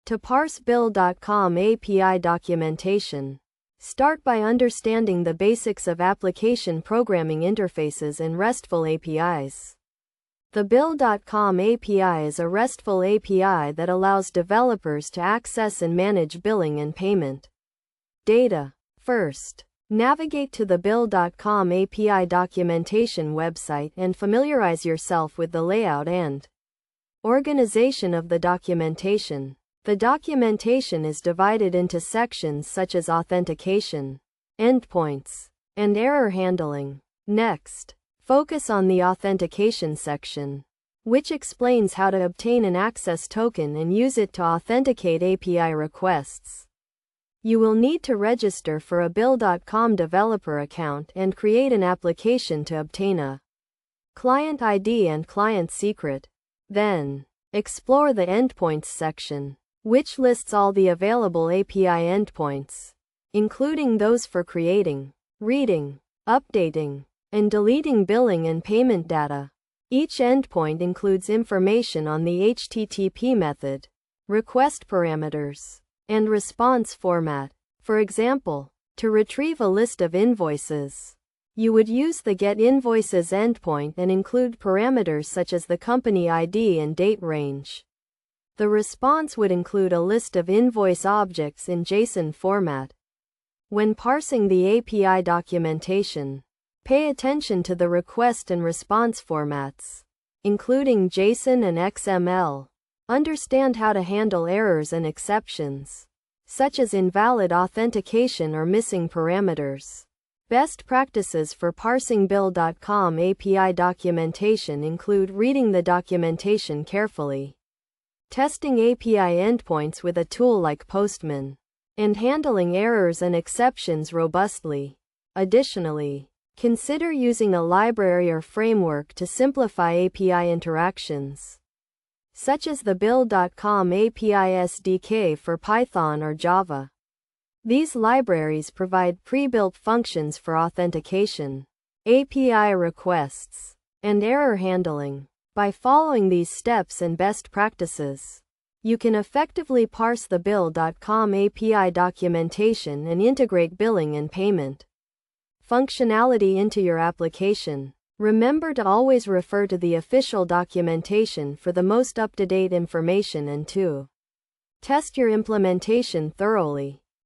To parse Bill.com API documentation. Start by understanding the basics of application programming interfaces and RESTful APIs. The Bill.com API is a RESTful API that allows developers to access and manage billing and payment data. First, navigate to the Bill.com API documentation website and familiarize yourself with the layout and organization of the documentation. The documentation is divided into sections such as authentication, endpoints, and error handling. Next, focus on the authentication section, which explains how to obtain an access token and use it to authenticate API requests. You will need to register for a Bill.com developer account and create an application to obtain a client ID and client secret. Then, explore the endpoints section, which lists all the available API endpoints, including those for creating, reading, updating, and deleting billing and payment data. Each endpoint includes information on the HTTP method, request parameters, and response format. For example, to retrieve a list of invoices, you would use the getInvoices endpoint and include parameters such as the company ID and date range. The response would include a list of invoice objects in JSON format. When parsing the API documentation, pay attention to the request and response formats, including JSON and XML. Understand how to handle errors and exceptions, such as invalid authentication or missing parameters. Best practices for parsing Bill.com API documentation include reading the documentation carefully, testing API endpoints with a tool like Postman, and handling errors and exceptions robustly. Additionally, consider using a library or framework to simplify API interactions, such as the Bill.com API SDK for Python or Java. These libraries provide pre-built functions for authentication, API requests, and error handling. By following these steps and best practices, you can effectively parse the Bill.com API documentation and integrate billing and payment functionality into your application. Remember to always refer to the official documentation for the most up-to-date information and to test your implementation thoroughly.